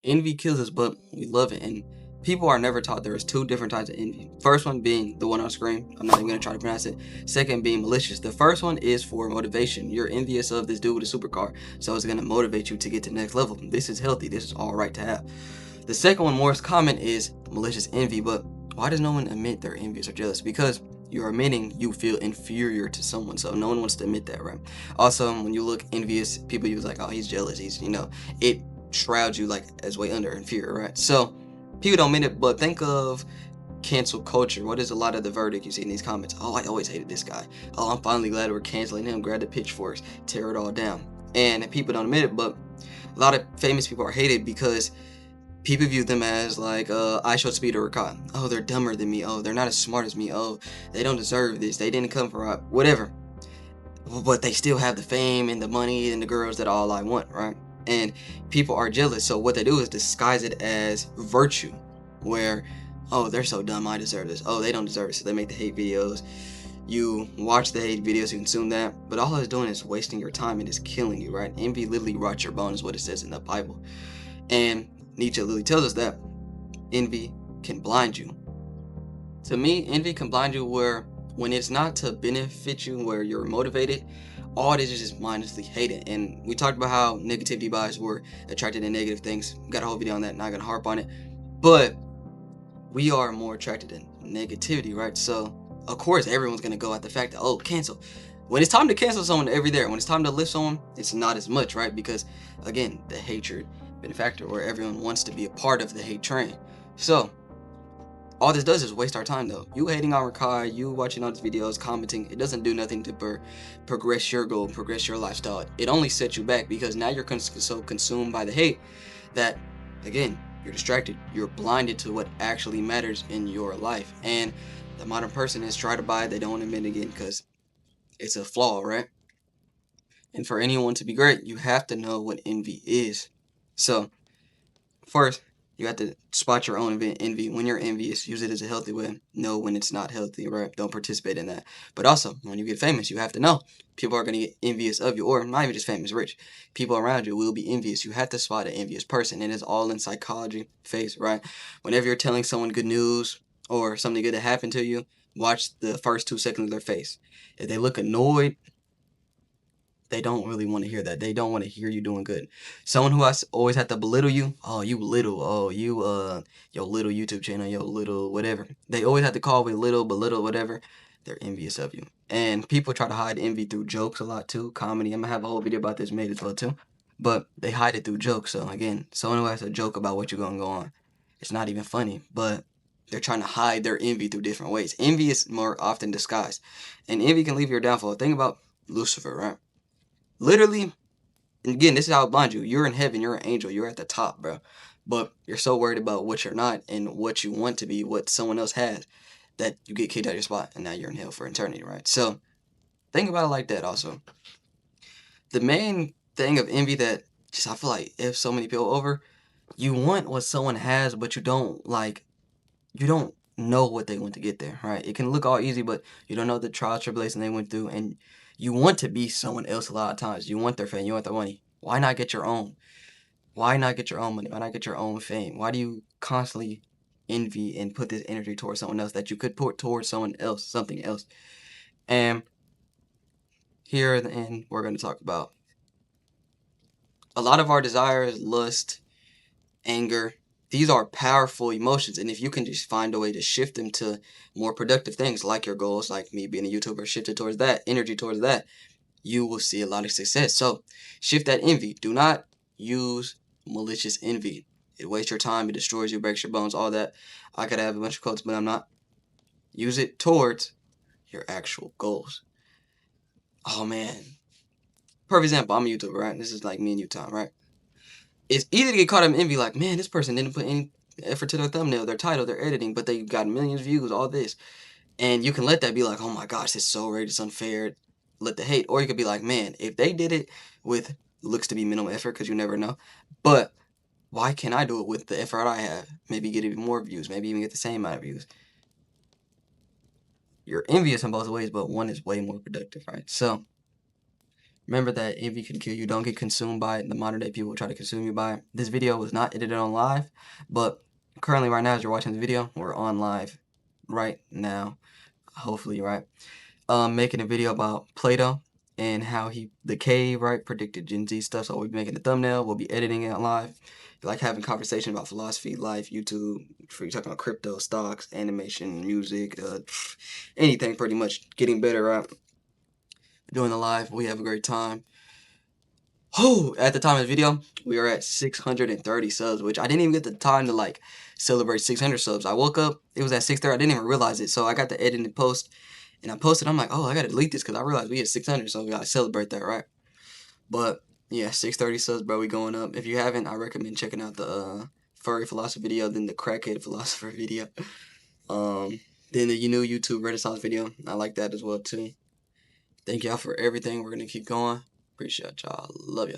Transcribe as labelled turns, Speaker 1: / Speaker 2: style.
Speaker 1: Envy kills us, but we love it. And people are never taught there is two different types of envy. First one being the one on screen. I'm not even gonna try to pronounce it. Second being malicious. The first one is for motivation. You're envious of this dude with a supercar, so it's gonna motivate you to get to the next level. This is healthy. This is all right to have. The second one, more common, is malicious envy. But why does no one admit they're envious or jealous? Because you're admitting you feel inferior to someone, so no one wants to admit that, right? Also, when you look envious, people use like, oh, he's jealous. He's, it shrouds you like as way under inferior, right? So people don't admit it, but think of cancel culture. What is a lot of the verdict you see in these comments? Oh, I always hated this guy. Oh, I'm finally glad we're canceling him. Grab the pitchforks, tear it all down. And people don't admit it, but a lot of famous people are hated because people view them as like I showed speed or caught. Oh, they're dumber than me. Oh, they're not as smart as me. Oh, they don't deserve this. They didn't come from whatever. But they still have the fame and the money and the girls that all I want, right? And people are jealous. So what they do is disguise it as virtue, where, oh, they're so dumb, I deserve this. Oh, they don't deserve it, so they make the hate videos. You watch the hate videos, you consume that, but all it's doing is wasting your time and it's killing you, right? Envy literally rots your bones, is what it says in the Bible. And Nietzsche literally tells us that envy can blind you. To me, envy can blind you where when it's not to benefit you, where you're motivated, all it is just mindlessly hate it. And we talked about how negativity bias were attracted to negative things. Got a whole video on that, not gonna harp on it. But we are more attracted to negativity, right? So of course everyone's gonna go at the fact that, oh, cancel. When it's time to cancel someone, every there. When it's time to lift someone, it's not as much, right? Because again, the hatred been a factor where everyone wants to be a part of the hate train. So all this does is waste our time, though. You hating on Rakai, you watching all these videos, commenting, it doesn't do nothing to progress your goal, progress your lifestyle. It only sets you back because now you're so consumed by the hate that, again, you're distracted. You're blinded to what actually matters in your life. And the modern person is trying to buy it, they don't want to admit it again because it's a flaw, right? And for anyone to be great, you have to know what envy is. So, first, you have to spot your own envy. When you're envious, use it as a healthy way. Know when it's not healthy, right? Don't participate in that. But also, when you get famous, you have to know people are going to get envious of you, or not even just famous, rich. People around you will be envious. You have to spot an envious person. And it's all in psychology phase, right? Whenever you're telling someone good news or something good that happened to you, watch the first 2 seconds of their face. If they look annoyed, they don't really want to hear that. They don't want to hear you doing good. Someone who has always had to belittle you, oh, you little, oh, you your little YouTube channel, your little whatever. They always have to call me little, belittle, whatever. They're envious of you. And people try to hide envy through jokes a lot too, comedy. I'm gonna have a whole video about this made as well too. But they hide it through jokes. So again, someone who has a joke about what you're gonna go on, it's not even funny, but they're trying to hide their envy through different ways. Envy is more often disguised. And envy can leave your downfall. Think about Lucifer, right? Literally, and again, this is how it blinds you. You're in heaven. You're an angel. You're at the top, bro. But you're so worried about what you're not and what you want to be, what someone else has, that you get kicked out of your spot, and now you're in hell for eternity, right? So think about it like that. Also, the main thing of envy that just I feel like if so many people over, you want what someone has, but you don't like. You don't know what they went to get there, right? It can look all easy, but you don't know the trials, tribulation they went through, and you want to be someone else a lot of times. You want their fame, you want their money. Why not get your own? Why not get your own money? Why not get your own fame? Why do you constantly envy and put this energy towards someone else that you could put towards someone else, something else? And here at the end, we're going to talk about a lot of our desires, lust, anger. These are powerful emotions, and if you can just find a way to shift them to more productive things, like your goals, like me being a YouTuber, shift it towards that, energy towards that, you will see a lot of success. So, shift that envy. Do not use malicious envy. It wastes your time, it destroys you, breaks your bones, all that. I could have a bunch of quotes, but I'm not. Use it towards your actual goals. Oh man. Perfect example, I'm a YouTuber, right? This is like me and you, Tom, right? It's easy to get caught up in envy, like, man, this person didn't put any effort to their thumbnail, their title, their editing, but they got millions of views, all this. And you can let that be like, oh my gosh, it's so great, it's unfair. Let the hate. Or you could be like, man, if they did it with looks to be minimal effort, because you never know. But why can't I do it with the effort I have? Maybe get even more views, maybe even get the same amount of views. You're envious in both ways, but one is way more productive, right? So Remember that envy can kill you. Don't get consumed by it. The modern day people try to consume you by it. This video was not edited on live, but currently right now as you're watching the video, we're on live right now. Hopefully, right? Making a video about Plato and how the cave, right, predicted Gen Z stuff. So we'll be making a thumbnail. We'll be editing it live. Like having conversation about philosophy, life, YouTube. For you talking about crypto, stocks, animation, music, anything pretty much. Getting better, right? Doing the live. We have a great time. Oh, at the time of the video, we were at 630 subs, which I didn't even get the time to like celebrate 600 subs. I woke up, it was at 6:30. I didn't even realize it. So I got the edit and post, and I posted. I'm like, oh, I gotta delete this because I realized we hit 600, so we gotta celebrate that, right? But yeah, 630 subs, bro. We going up. If you haven't, I recommend checking out the furry philosopher video, then the crackhead philosopher video, then the new YouTube Renaissance video. I like that as well too. Thank y'all for everything. We're gonna keep going. Appreciate y'all. Love ya.